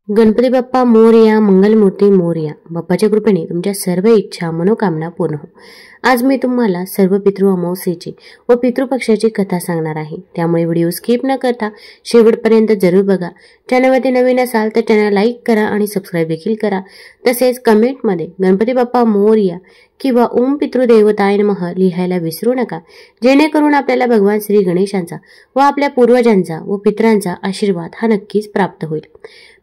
गणपती बाप्पा मोरया, मंगलमूर्ती मोरया. बाप्पाच्या कृपेने तुमच्या सर्व इच्छा मनोकामना पूर्ण हो. आज मी तुम्हाला सर्व पितृ अमावस्येची व पितृपक्षाची कथा सांगणार आहे. त्यामुळे व्हिडिओ स्किप न करता शेवटपर्यंत जरूर बघा. चॅनलवरती नवीन असाल तर चॅनल लाईक करा आणि सबस्क्राईब देखील करा. तसेच कमेंटमध्ये गणपती बाप्पा मोरया किंवा ओम पितृदेवताय नमः लिहायला विसरू नका, जेणेकरून आपल्याला भगवान श्री गणेशांचा व आपल्या पूर्वजांचा व पितरांचा आशीर्वाद हा नक्कीच प्राप्त होईल.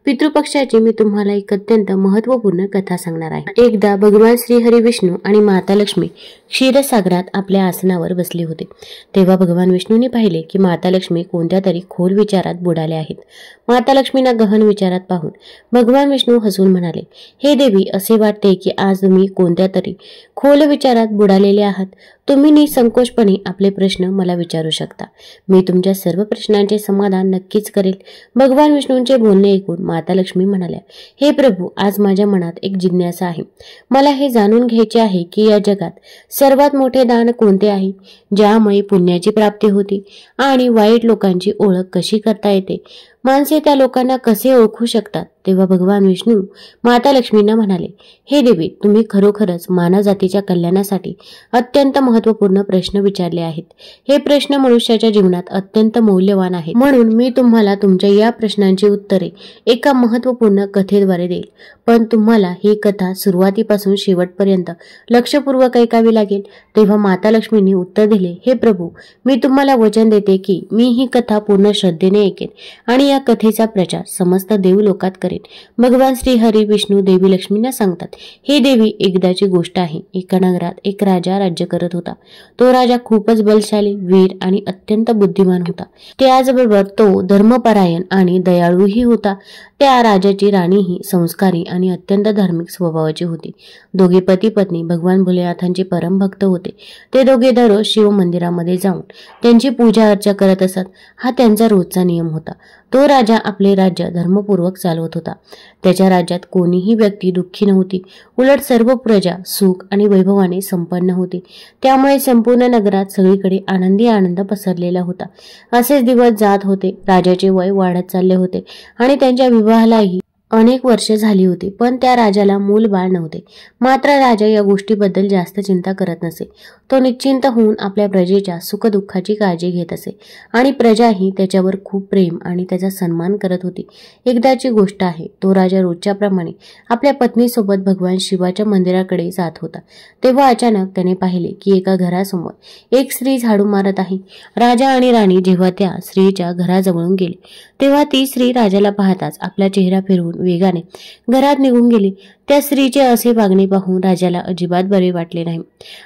पितृपक्षाची मी तुम्हाला एक अत्यंत महत्त्वपूर्ण कथा सांगणार आहे. एकदा भगवान श्री हरी विष्णू आणि माता लक्ष्मी क्षीरसागरात आपल्या आसनावर बसले होते. तेव्हा भगवान विष्णूंनी पाहिले की माता लक्ष्मी कोणत्या तरी खोल विचारात बुडाल्या आहेत. माता लक्ष्मींना गहन विचारात पाहून भगवान विष्णू हसून म्हणाले, हे देवी, असे वाटते की आज तुम्ही कोणत्या तरी खोल विचारात बुडालेले आहात. तुम्ही निसंकोचपणे आपले प्रश्न मला विचारू शकता. मी तुमच्या सर्व प्रश्नांचे समाधान नक्कीच करेल. भगवान विष्णूंचे बोलणे ऐकून माता लक्ष्मी म्हणाल्या, हे प्रभू, आज माझ्या मनात एक जिज्ञासा आहे. मला हे जाणून घ्यायचे आहे की या जगात सर्वात मोठे दान कोणते आहे, ज्यामुळे पुण्याची प्राप्ती होती आणि वाईट लोकांची ओळख कशी करता येते. माणसे त्या लोकांना कसे ओळखू शकतात. तेव्हा भगवान विष्णू माता लक्ष्मींना म्हणाले, हे देवी, तुम्ही खरोखरच मानव जातीच्या कल्याणासाठी अत्यंत महत्त्वपूर्ण प्रश्न विचारले आहेत. हे प्रश्न मनुष्याच्या जीवनात अत्यंत मौल्यवान आहेत. म्हणून मी तुम्हाला तुमच्या या प्रश्नांची उत्तरे एका महत्त्वपूर्ण कथेद्वारे देईल. पण तुम्हाला ही कथा सुरुवातीपासून शेवटपर्यंत लक्षपूर्वक ऐकावी लागेल. तेव्हा माता लक्ष्मींनी उत्तर दिले, हे प्रभू, मी तुम्हाला वचन देते की मी ही कथा पूर्ण श्रद्धेने ऐकेन आणि या कथेचा प्रचार समस्त देवलोकात करेन. भगवान श्री हरी विष्णू देवी लक्ष्मींना सांगतात, हे देवी, एकदाची गोष्ट आहे. एका नगरात एक राजा राज्य करत होता. तो राजा खूपच बलशाली, वीर आणि अत्यंत बुद्धिमान होता. त्याचबरोबर तो धर्मपरायण आणि दयाळूही होता. त्या राजाची राणी ही संस्कारी आणि अत्यंत धार्मिक स्वभावाची होती. दोघे पती पत्नी भगवान भोलेनाथांचे परम भक्त होते. ते दोघे दररोज शिव मंदिरामध्ये जाऊन त्यांची पूजा अर्चा करत असत. हा त्यांचा रोजचा नियम होता. तो राजा आपले राज्य धर्मपूर्वक चालवत होता. त्याच्या राज्यात कोणीही व्यक्ती दुःखी नव्हती. उलट सर्व प्रजा सुख आणि वैभवाने संपन्न होती. त्यामुळे संपूर्ण नगरात सगळीकडे आनंदी आनंद पसरलेला होता. असेच दिवस जात होते. राजाचे वय वाढत चालले होते आणि त्यांच्या विवाहालाही अनेक वर्ष झाली होती. पण त्या राजाला मूल बाळ नव्हते. मात्र राजा या गोष्टीबद्दल जास्त चिंता करत नसे. तो निश्चिंत होऊन आपल्या प्रजेच्या सुखदुःखाची काळजी घेत असे आणि प्रजाही त्याच्यावर खूप प्रेम आणि त्याचा सन्मान करत होती. एकदाची गोष्ट आहे. तो राजा रोजच्या प्रमाणे आपल्या पत्नीसोबत भगवान शिवाच्या मंदिराकडे जात होता. तेव्हा अचानक त्याने पाहिले की एका घरासमोर एक स्त्री झाडू मारत आहे. राजा आणि राणी जेव्हा त्या स्त्रीच्या घराजवळून गेले तेव्हा ती स्त्री राजाला पाहताच आपला चेहरा फिरवून वेगाने घरात निघून गेली. त्या स्त्रीचे असे वागणे पाहून राजाला अजिबात बरे वाटले नाही.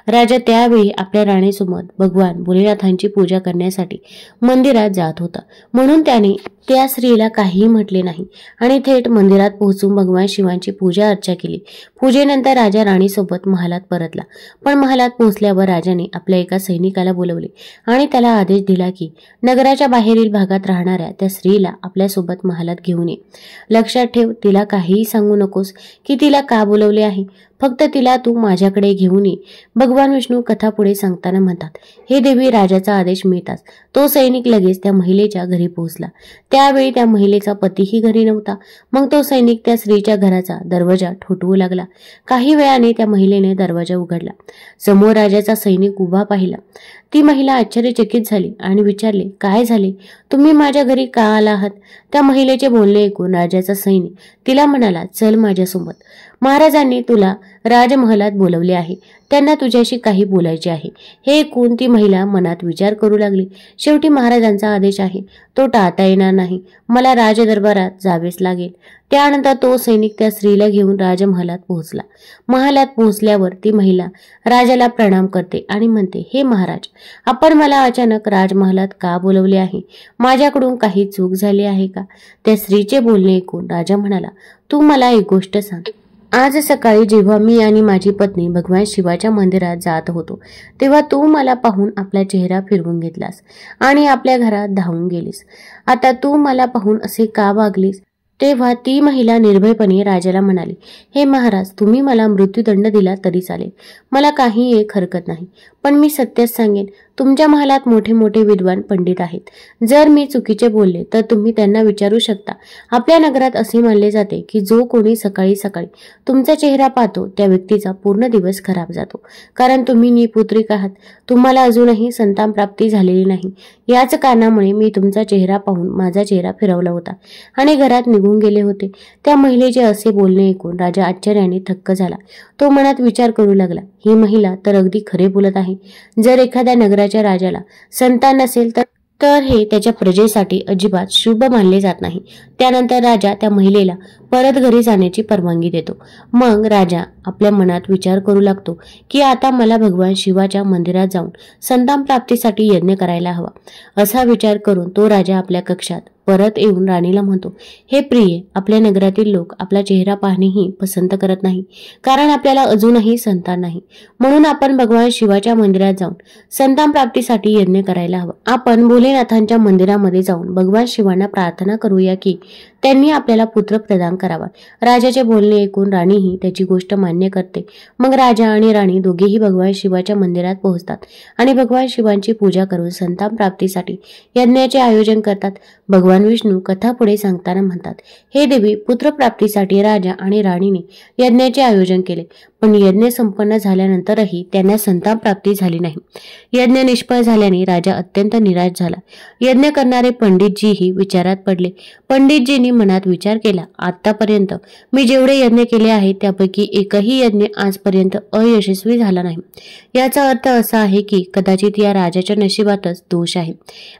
राजा त्यावेळी आपल्या राणीसोबत भगवान भोलेनाथांची पूजा करण्यासाठी मंदिरात जात होता. म्हणून त्याने त्या स्त्रीला काहीही म्हटले नाही आणि थेट मंदिरात पोहोचून भगवान शिवांची पूजा अर्चा केली. पूजेनंतर राजा राणीसोबत महालात परतला. पण महालात पोहोचल्यावर राजाने आपल्या एका सैनिकाला बोलवले आणि त्याला आदेश दिला की नगराच्या बाहेरील भागात राहणाऱ्या त्या स्त्रीला आपल्यासोबत महालात घेऊन ये. लक्षात ठेव, तिला काहीही सांगू नकोस की तिला का बोलवले आहे. फक्त तिला तू माझ्याकडे घेऊन ये. भगवान विष्णू कथा पुढे सांगताना म्हणतात, हे देवी, राजाचा आदेश मिळताच तो सैनिक लगेच त्या महिलेच्या घरी पोहोचला. त्यावेळी त्या महिलेचा पतीही घरी नव्हता. मग तो सैनिक त्या स्त्रीच्या घराचा दरवाजा ठोठवू लागला. काही वेळाने त्या महिलेने दरवाजा उघडला. समोर राजाचा सैनिक उभा पाहिला. ती महिला आश्चर्यचकित झाली आणि विचारले, काय झाले, तुम्ही माझ्या घरी का आला आहात. त्या महिलेचे बोलणे ऐकून राजाचा सैनिक तिला म्हणाला, चल माझ्यासोबत. महाराजांनी तुला राजमहालात बोलवले आहे. त्यांना तुझ्याशी काही बोलायचे आहे. हे ऐकून ती महिला मनात विचार करू लागली, शेवटी महाराजांचा आदेश आहे, तो टाळता येणार नाही. मला राजदरबारात जावेच लागेल. त्यानंतर तो सैनिक त्या स्त्रीला घेऊन राजमहालात पोहोचला. महालात पोहोचल्यावर ती महिला राजाला प्रणाम करते आणि म्हणते, हे महाराज, आपण मला अचानक राजमहालात का बोलवले आहे. माझ्याकडून काही चूक झाली आहे का. त्या स्त्रीचे बोलणे ऐकून राजा म्हणाला, तू मला एक गोष्ट सांग. आज सकाळी जेव्हा मी आणि माझी पत्नी भगवान शिवाच्या मंदिरात जात होतो तेव्हा तू मला पाहून आपला चेहरा फिरवून घेतलास आणि आपल्या घरात धावून गेलीस. आता तू मला पाहून असे का वागलीस. तेव्हा ती महिला निर्भयपणे राजाला म्हणाली, हे महाराज, तुम्ही मला मृत्यूदंड दिला तरी चालेल, मला काही एक हरकत नाही, पण मी सत्यच सांगेन. तुमच्या महालात मोठे मोठे विद्वान पंडित आहेत. जर मी चुकीचे बोलले तर तुम्ही त्यांना विचारू शकता. आपल्या नगरात असे मानले जाते की जो कोणी सकाळी सकाळी तुमचा चेहरा पाहतो त्या व्यक्तीचा पूर्ण दिवस खराब जातो, कारण तुम्ही निपुत्रिक आहात. तुम्हाला अजूनही संतान प्राप्ती झालेली नाही. याच कारणामुळे मी तुमचा चेहरा पाहून माझा चेहरा फिरवला होता आणि घरात निघून गेले होते. त्या महिलेचे असे बोलणे ऐकून राजा आश्चर्याने थक्क झाला. तो मनात विचार करू लागला, ही महिला तर अगदी खरे बोलत आहे. जर एखाद्या नगराच्या राजाला संतान नसेल तर हे त्याच्या प्रजेसाठी अजिबात शुभ मानले जात नाही. त्यानंतर राजा त्या महिलेला परत घरी जाण्याची परवानगी देतो. मग राजा आपल्या मनात विचार करू लागतो की आता मला भगवान शिवाच्या मंदिरात जाऊन संतान प्राप्तीसाठी यज्ञ करायला हवा. असा विचार करून तो राजा आपल्या कक्षात परत येऊन राणीला म्हणतो, हे प्रिये, आपल्या नगरातील लोक आपला चेहरा पाहणेही पसंत करत नाही, कारण आपल्याला अजूनही संतान नाही. म्हणून आपण भगवान शिवाच्या मंदिरात जाऊन संतान प्राप्तीसाठी यज्ञ करायला हवा. आपण भोलेनाथांच्या मंदिरामध्ये जाऊन भगवान शिवांना प्रार्थना करूया की त्यांनी आपल्याला पुत्र प्रदान करावा. राजाचे बोलणे ऐकून राणीही त्याची गोष्ट मान्य करते. मग राजा आणि राणी दोघेही भगवान शिवाच्या मंदिरात पोहोचतात आणि भगवान शिवांची पूजा करून संतान प्राप्तीसाठी यज्ञाचे आयोजन करतात. भगवान विष्णू कथा पुढे सांगताना म्हणतात, हे देवी, पुत्र प्राप्तीसाठी राजा आणि राणीने यज्ञाचे आयोजन केले, पण यज्ञ संपन्न झाल्यानंतरही त्यांना संतान प्राप्ती झाली नाही. यज्ञ निष्फळ झाल्याने राजा अत्यंत निराश झाला. यज्ञ करणारे पंडितजीही विचारात पडले. पंडितजींनी मनात विचार केला, आतापर्यंत मी जेवढे यज्ञ केले आहेत त्यापैकी एकही यज्ञ आजपर्यंत अयशस्वी झाला नाही. याचा अर्थ असा आहे की कदाचित या राजाच्या नशिबातच दोष आहे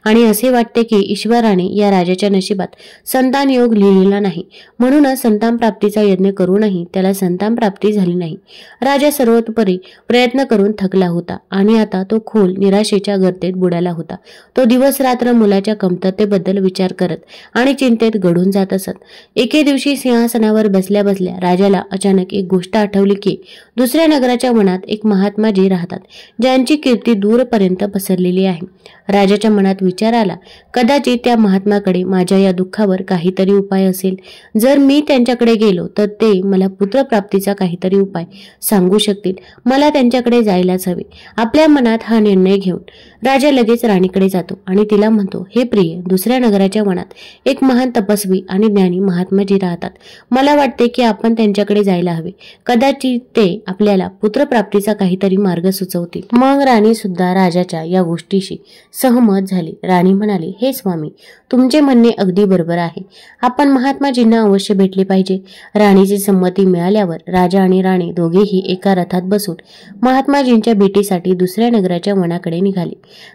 आणि असे वाटते की ईश्वराने या राजाच्या नशिबात संतान योग लिहिलेला नाही, म्हणूनच संतान प्राप्तीचा यज्ञ करूनही त्याला संतान प्राप्ती झाली नाही. राजा सर्वतोपरी प्रयत्न करून थकला होता आणि आता तो खोल निराशेच्या गर्तेत बुडाला होता. तो दिवस रात्र मुलाच्या कमतरतेबद्दल विचार करत आणि चिंतेत गढून जात असत. एके दिवशी सिंहासनावर बसल्या बसल्या राजाला अचानक एक गोष्ट आठवली की दुसऱ्या नगराच्या वनात एक महात्माजी राहतात, ज्यांची कीर्ती दूरपर्यंत पसरलेली आहे. राजाच्या मनात विचार आला, कदाचित त्या महात्माकडे माझ्या या दुःखावर काहीतरी उपाय असेल. जर मी त्यांच्याकडे गेलो तर ते मला पुत्रप्राप्तीचा काहीतरी उपाय सांगू शकतील. मला त्यांच्याकडे जायलाच हवे. आपल्या मनात हा निर्णय घेऊन राजा लगेच राणीकडे जातो आणि तिला म्हणतो, हे प्रिय, दुसऱ्या नगराच्या वनात एक महान तपस्वी आणि ज्ञानी महात्माजी राहतात. मला वाटते की आपण त्यांच्याकडे जायला हवे. कदाचित ते आपल्याला पुत्रप्राप्तीचा काहीतरी मार्ग सुचवतील. मग राणी सुद्धा राजाच्या या गोष्टीशी सहमत झाली. राणी म्हणाली, हे स्वामी, तुमचे म्हणणे अगदी बरोबर आहे. आपण महात्माजींना अवश्य भेटले पाहिजे. राणीची संमती मिळाल्यावर राजा आणि राणी दोघेही एका रथात बसून महात्माजींच्या भेटीसाठी दुसऱ्या नगराच्या वनाकडे निघाले.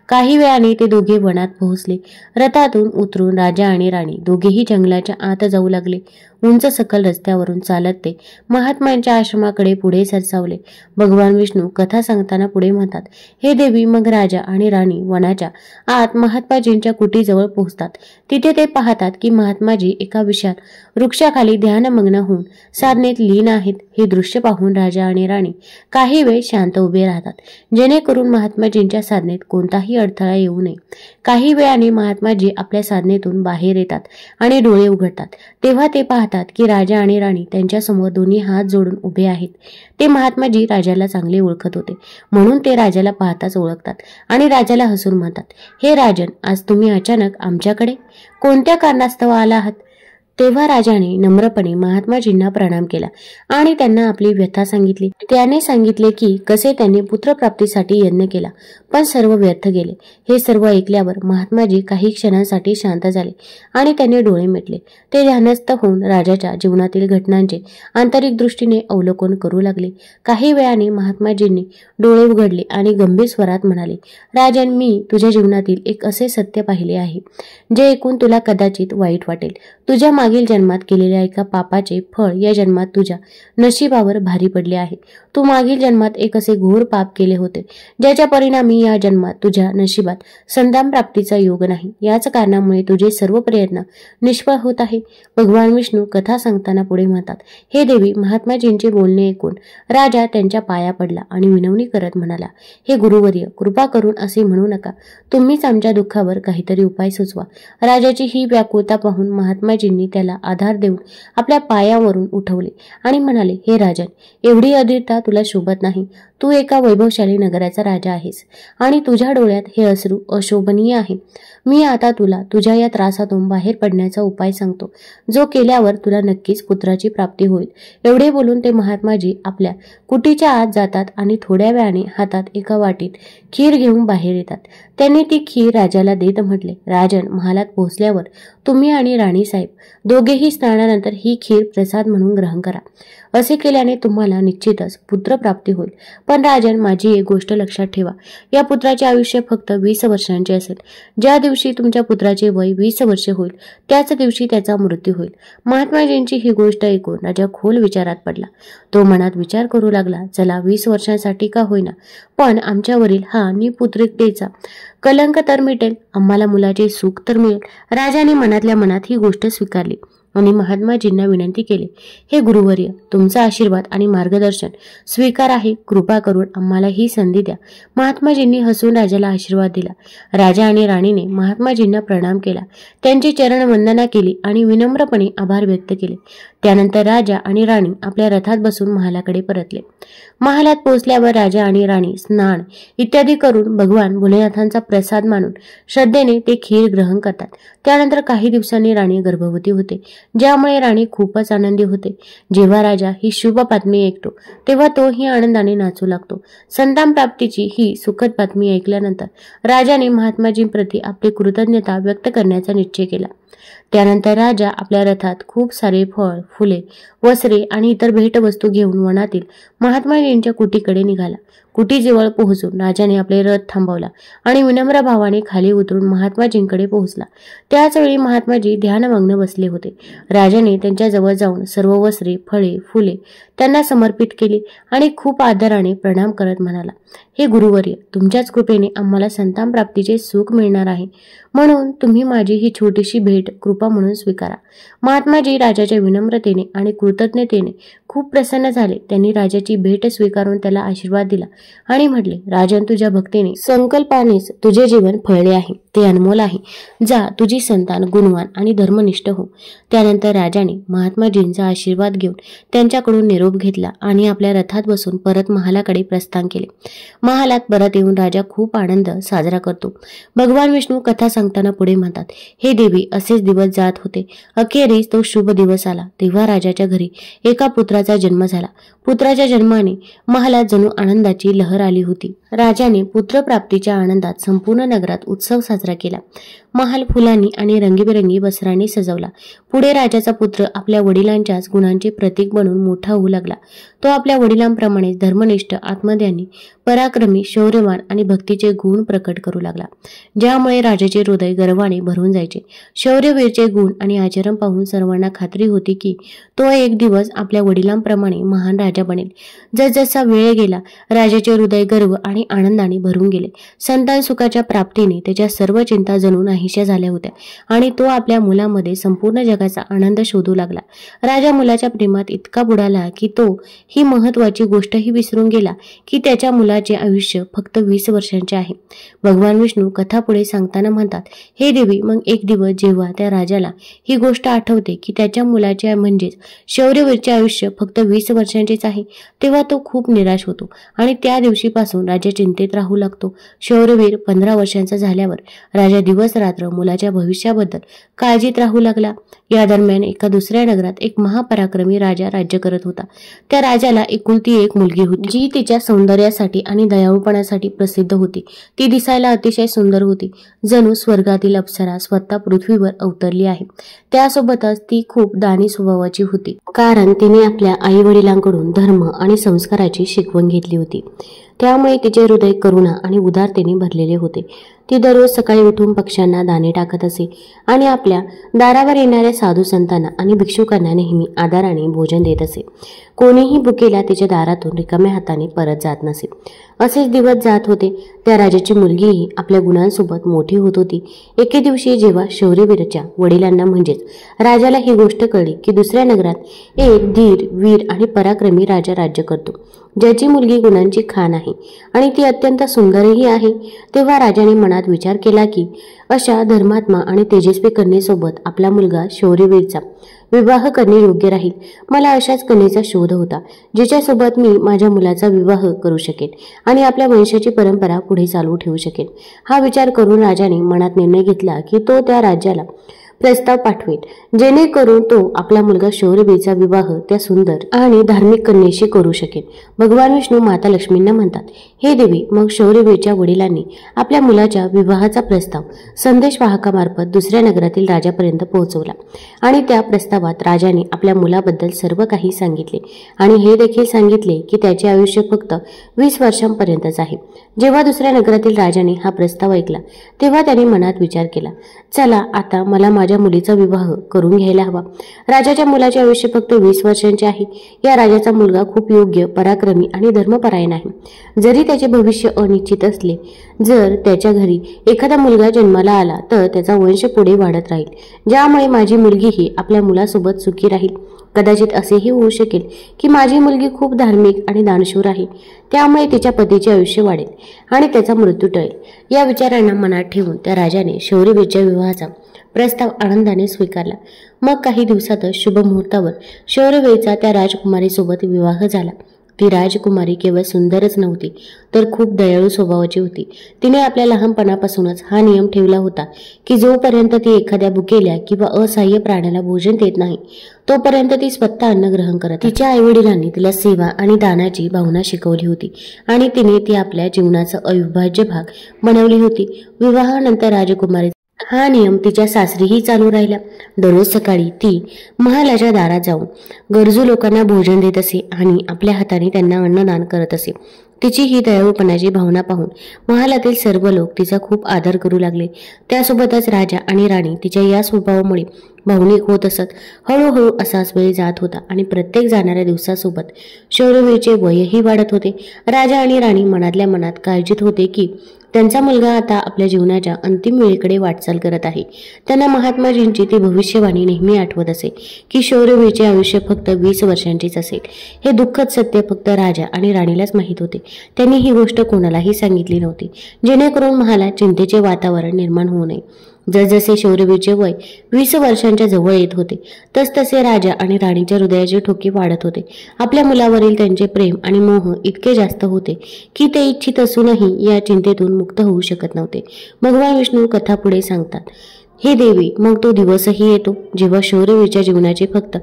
काही वेळाने ते दोघे वनात पोहोचले. रथातून उतरून राजा आणि राणी दोघेही जंगलाच्या आत जाऊ लागले. उंच सकल रस्त्यावरून चालत ते महात्मांच्या आश्रमाकडे पुढे सरसावले. भगवान विष्णू कथा सांगताना पुढे म्हणतात, हे देवी, मग राजा आणि राणी वनाच्या आत महात्माजींच्या कुटीजवळ पोहोचतात. तिथे ते पाहतात की महात्माजी एका विशाल वृक्षाखाली ध्यानमग्न होऊन साधनेत लीन आहेत. हे दृश्य पाहून राजा आणि राणी काही वेळ शांत उभे राहतात, जेणेकरून महात्माजींच्या साधनेत कोणताही अडथळा येऊ नये. काही वेळाने महात्माजी आपल्या साधनेतून बाहेर येतात आणि डोळे उघडतात. तेव्हा ते पाहतात की राजा आणि राणी त्यांच्यासमोर दोन्ही हात जोडून उभे आहेत. ते महात्माजी राजाला चांगले ओळखत होते, म्हणून ते राजाला पाहताच ओळखतात आणि राजाला हसून म्हणतात, हे राजन, आज तुम्ही अचानक आमच्याकडे कोणत्या कारणास्तव आला आहात? तेव्हा राजाने नम्रपणे महात्माजींना प्रणाम केला आणि त्यांना आपली व्यथा सांगितली. त्याने सांगितले की कसे त्यांनी पुत्रप्राप्तीसाठी यज्ञ केला, पण सर्व व्यर्थ गेले. हे सर्व ऐकल्यावर महात्माजी काही क्षणांसाठी शांत झाले आणि त्यांनी डोळे मिटले. ते ध्यानस्थ होऊन राजाच्या जीवनातील घटनांचे आंतरिक दृष्टीने अवलोकन करू लागले. काही वेळाने महात्माजींनी डोळे उघडले आणि गंभीर स्वरात म्हणाले, राजन, मी तुझ्या जीवनातील एक असे सत्य पाहिले आहे जे ऐकून तुला कदाचित वाईट वाटेल. तुझ्या मागील जन्मात केलेल्या एका पापाचे फळ या जन्मात तुझ्या नशिबावर भारी पडले आहे. तू मागील जन्मात एक असे घोर पाप केले होते ज्याच्या परिणामी या जन्मात तुझ्या नशिबात संतान प्राप्तीचा योग नाही. याच कारणामुळे तुझे सर्व प्रयत्न निष्फळ होत आहे. भगवान विष्णू कथा सांगताना पुढे म्हणतात, हे देवी, महात्माजींचे बोलणे ऐकून राजा त्यांच्या पाया पडला आणि विनवणी करत म्हणाला, हे गुरुवर्य, कृपा करून असे म्हणू नका. तुम्हीच आमच्या दुःखावर काहीतरी उपाय सुचवा. राजाची ही व्याकुळता पाहून महात्मा महात्माजींनी त्याला आधार देऊन आपल्या पायावरून उठवले आणि म्हणाले, हे राजन, एवढी अधीरता तुला शोभत नाही. तू एका वैभवशाली नगराचा राजा आहेस आणि तुझ्या डोळ्यात हे अश्रू अशोभनीय आहे. मी आता तुला तुझ्या या त्रासातून बाहेर पडण्याचा उपाय सांगतो, जो केल्यावर तुला नक्कीच पुत्राची प्राप्ती होईल. एवढे बोलून ते महात्माजी आपल्या कुटीच्या आत जातात आणि थोड्या वेळाने हातात एका वाटीत खीर घेऊन बाहेर येतात. त्यांनी ती खीर राजाला देत म्हटले, राजन, महालात पोहोचल्यावर तुम्ही आणि राणीसाहेब दोघेही स्नानानंतर ही खीर प्रसाद म्हणून ग्रहण करा. असे केल्याने तुम्हाला निश्चितच पुत्रप्राप्ती होईल. पण राजन, माझी एक गोष्ट लक्षात ठेवा, या पुत्राचे आयुष्य फक्त 20 वर्षांचे असेल. ज्या दिवशी तुमच्या पुत्राचे वय 20 वर्षे होईल त्याच दिवशी त्याचा मृत्यू होईल. महात्माजींची ही गोष्ट ऐकून राजा खोल विचारात पडला. तो मनात विचार करू लागला, चला 20 वर्षांसाठी का होईना, पण आमच्यावरील हा निपुत्रिकतेचा कलंक तर मिटेल, आम्हाला मुलाचे सुख तर मिळेल. राजाने मनातल्या मनात ही गोष्ट स्वीकारली आणि महात्माजींना विनंती केली, हे गुरुवर्य, तुमचा आशीर्वाद आणि मार्गदर्शन स्वीकार आहे. कृपा करून आम्हाला ही संधी द्या. महात्माजींनी हसून राजाला आशीर्वाद दिला. राजा आणि राणीने महात्माजींना प्रणाम केला, त्यांची चरणवंदना केली आणि विनम्रपणे आभार व्यक्त केले. त्यानंतर राजा आणि राणी आपल्या रथात बसून महालाकडे परतले. महालात पोहोचल्यावर राजा आणि राणी स्नान इत्यादी करून भगवान भोलेनाथांचा प्रसाद मानून श्रद्धेने ते खीर ग्रहण करतात. त्यानंतर काही दिवसांनी राणी गर्भवती होते, ज्यामुळे राणी खूपच आनंदी होते. जेव्हा राजा ही शुभ बातमी ऐकतो तेव्हा तोही आनंदाने नाचू लागतो. संतान प्राप्तीची ही सुखद बातमी ऐकल्यानंतर राजाने महात्माजींप्रती आपली कृतज्ञता व्यक्त करण्याचा निश्चय केला. त्यानंतर राजा आपल्या रथात खूप सारे फळ, फुले, वस्त्रे आणि इतर भेटवस्तू घेऊन वनातील महात्माजींच्या कुटीकडे निघाला. कुटीजवळ पोहोचून राजाने आपले रथ थांबवला आणि विनम्र भावाने खाली उतरून महात्माजींकडे पोहोचला. त्याच वेळी महात्माजी ध्यानमग्न बसले होते. राजाने त्यांच्याजवळ जाऊन सर्व वस्त्रे, फळे, फुले त्यांना समर्पित केली आणि खूप आदराने प्रणाम करत म्हणाला, हे गुरुवर्य, तुमच्याच कृपेने आम्हाला संतान प्राप्तीचे सुख मिळणार आहे, म्हणून तुम्ही माझी ही छोटीशी भेट कृपा म्हणून स्वीकारा. महात्माजी राजाच्या विनम्रतेने आणि कृतज्ञतेने खूप प्रसन्न झाले. त्यांनी राजाची भेट स्वीकारून त्याला आशीर्वाद दिला आणि म्हटले, राजन, तुझ्या भक्तीने, संकल्पानेच तुझे जीवन फळले आहे, ते अनमोल आहे. जा, तुझी संतान गुणवान आणि धर्मनिष्ठ हो. त्यानंतर राजाने महात्माजींचा आशीर्वाद घेऊन त्यांच्याकडून निरोप घेतला आणि आपल्या रथात बसून परत महालाकडे प्रस्थान केले. महालात परत येऊन राजा खूप आनंद साजरा करतो. भगवान विष्णू कथा सांगताना पुढे म्हणतात, हे देवी, असेच दिवस जात होते. अखेरीस तो शुभ दिवस आला. तेव्हा राजाच्या घरी एका पुत्राचा जन्म झाला. पुत्राच्या जन्माने महालात जणू आनंदाची लहर आली होती. राजाने पुत्रप्राप्तीच्या आनंदात संपूर्ण नगरात उत्सव साजरा केला. महाल फुलांनी आणि रंगीबेरंगी वस्त्रांनी सजवला. पुढे राजाचा पुत्र आपल्या वडिलांच्याच गुणांचे प्रतीक बनून मोठा होऊ लागला. तो आपल्या वडिलांप्रमाणे धर्मनिष्ठ, आत्मध्यानी, पराक्रमी, शौर्यवान आणि भक्तीचे गुण प्रकट करू लागला, ज्यामुळे राजाचे हृदय गर्वाने भरून जायचे. शौर्यवीरचे गुण आणि आचरण पाहून सर्वांना खात्री होती की तो एक दिवस आपल्या वडिलांप्रमाणे महान राजा बनेल. जसजसा वेळ गेला, राजाचे हृदय गर्व आणि आनंदाने भरून गेले. संतान सुखाच्या प्राप्तीने त्याच्या सर्व चिंता जणू नाहीशा झाल्या होत्या आणि तो आपल्या मुलामध्ये संपूर्ण जगाचा आनंद शोधू लागला. राजा मुलाच्या प्रेमात इतका बुडाला की तो ही महत्वाची गोष्टही विसरून गेला की त्याच्या मुलाचे आयुष्य फक्त 20 वर्षांचे आहे. भगवान विष्णू कथा पुढे सांगताना म्हणतात, हे देवी, मग एक दिवस जेव्हा त्या राजाला ही गोष्ट आठवते की त्याच्या मुलाचे म्हणजेच शौर्यवीरचे आयुष्य फक्त 20 वर्षांचेच आहे, तेव्हा तो खूप निराश होतो आणि त्या दिवशीपासून राजा चिंतेत राहू लागतो. शौर्यवीर 15 वर्षांचा झाल्यावर राजा दिवस रात्र मुलाच्या भविष्याबद्दल काळजीत राहू लागला. या दरम्यान एका दुसऱ्या नगरात एक महापराक्रमी राजा राज्य करत होता. त्या राजाला एकुलती एक मुलगी होती, जी तिच्या सौंदर्यासाठी आणि दयाळूपणासाठी प्रसिद्ध होती. ती दिसायला अतिशय सुंदर होती, जणू स्वर्गातील अप्सरा स्वतः पृथ्वीवर अवतरली आहे. त्यासोबतच ती खूप दानी स्वभावाची होती, कारण तिने आपल्या आई वडिलांकडून धर्म आणि संस्काराची शिकवण घेतली होती. त्यामुळे तिचे हृदय करुणा आणि उदारतेने भरलेले होते. ती दररोज सकाळी उठून पक्ष्यांना दाणे टाकत असे आणि आपल्या दारावर येणाऱ्या साधू संतांना आणि भिक्षुकांना नेहमी आदराने भोजन देत असे. कोणीही भुकेला तिच्या दारातून रिकाम्या हाताने परत जात नसे. असेच दिवस जात होते. त्या राजाची मुलगीही आपल्या गुणांसोबत मोठी होत होती. एके दिवशी जेव्हा शौर्यवीरच्या वडिलांना म्हणजेच राजाला ही गोष्ट कळली की दुसऱ्या नगरात एक धीर, वीर आणि पराक्रमी राजा राज्य करतो, ज्याची मुलगी गुणांची खान आहे आणि ती अत्यंत सुंदरही आहे, तेव्हा राजाने मनात विचार केला की अशा धर्मात्मा आणि तेजस्वी कन्येसोबत आपला मुलगा शौर्यवीरचा विवाह करणे योग्य राहील. मला अशाच कन्येचा शोध होता, जिच्यासोबत मी माझ्या मुलाचा विवाह करू शकेन आणि आपल्या वंशाची परंपरा पुढे चालू ठेवू शकेन. हा विचार करून राजाने मनात निर्णय घेतला की तो त्या राज्याला प्रस्ताव पाठवेल, जेणेकरून तो आपला मुलगा शौर्यवीरचा विवाह त्या सुंदर आणि धार्मिक कन्येशी करू शकेल. भगवान विष्णू माता लक्ष्मींना म्हणतात, हे देवी, मग शौर्यवीरच्या वडिलांनी आपल्या मुलाच्या विवाहाचा प्रस्ताव संदेशवाहकामार्फत दुसऱ्या नगरातील राजापर्यंत पोहोचवला आणि त्या प्रस्तावात राजाने आपल्या मुलाबद्दल सर्व काही सांगितले आणि हे देखील सांगितले की त्याचे आयुष्य फक्त 20 वर्षांपर्यंतच आहे. जेव्हा दुसऱ्या नगरातील राजाने हा प्रस्ताव ऐकला तेव्हा त्याने मनात विचार केला, चला आता मला माझ्या मुलीचा विवाह करून घ्यायला हवा. राजाच्या मुलाचे आयुष्य फक्त 20 वर्षांचे आहे. या राजाचा मुलगा खूप योग्य, पराक्रमी आणि धर्मपरायण आहे. जरी त्याचे भविष्य अनिश्चित असले, जर त्याच्या घरी एखादा मुलगा जन्माला आला तर त्याचा वंश पुढे वाढत राहील, ज्यामुळे माझी मुलगीही आपल्या मुलासोबत सुखी राहील. कदाचित असेही होऊ शकेल की माझी मुलगी खूप धार्मिक आणि दानशूर आहे, त्यामुळे तिच्या पतीचे आयुष्य वाढेल आणि त्याचा मृत्यू टळेल. या विचारांना मनात ठेवून त्या राजाने शौर्यवीरच्या विवाहाचा प्रस्ताव आनंदाने स्वीकारला. मग काही दिवसातच शुभ मुहूर्तावर शौर्यवीरचा त्या राजकुमारीसोबत विवाह झाला. ती राजकुमारी केवळ सुंदरच नव्हती, तर खूप दयाळू स्वभावाची होती. तिने आपल्या लहानपणापासूनच हा नियम ठेवला होता की जोपर्यंत ती एखाद्या भुकेल्या किंवा असहाय्य प्राण्याला भोजन देत नाही, तोपर्यंत ती स्वतः अन्न ग्रहण करत. तिच्या आईवडिलांनी तिला सेवा आणि दानाची भावना शिकवली होती आणि तिने ती आपल्या जीवनाचा अविभाज्य भाग बनवली होती. विवाहानंतर राजकुमारी हा नियम तिच्या सासरीही चालू राहिला. दररोज सकाळी ती महालाच्या दारात जाऊन गरजू लोकांना भोजन देत असे आणि आपल्या हाताने त्यांना अन्नदान करत असे. तिची ही दयाळूपणाची भावना पाहून महालातील सर्व लोक तिचा खूप आदर करू लागले. त्यासोबतच राजा आणि राणी तिच्या या स्वभावामुळे भावनिक होत असत. हळूहळू असाच वेळ जात होता आणि प्रत्येक जाणाऱ्या दिवसासोबत शौर्यवीरचे वयही वाढत होते. राजा आणि राणी मनातल्या मनात काळजीत होते की त्यांचा मुलगा आता आपल्या जीवनाच्या अंतिम वेळेकडे वाटचाल करत आहे. त्यांना महात्माजींची ती भविष्यवाणी नेहमी आठवत असे की शौर्यवीरचे आयुष्य फक्त 20 वर्षांचीच असेल. हे दुःखद सत्य फक्त राजा आणि राणीलाच माहीत होते. त्यांनी ही गोष्ट कोणालाही सांगितली नव्हती, जेणेकरून महालात चिंतेचे वातावरण निर्माण होऊ नये. जसजसे शौर्यवीरचे वय 20 वर्षांच्या जवळ येत होते, तसतसे राजा आणि राणीच्या हृदयाचे ठोके वाढत होते. आपल्या मुलावरील त्यांचे प्रेम आणि मोह इतके जास्त होते की ते इच्छित असूनही या चिंतेतून मुक्त होऊ शकत नव्हते. भगवान विष्णू कथा पुढे सांगतात, हे देवी, मग तो दिवसही येतो जेव्हा शौर्यवीरच्या जीवनाचे फक्त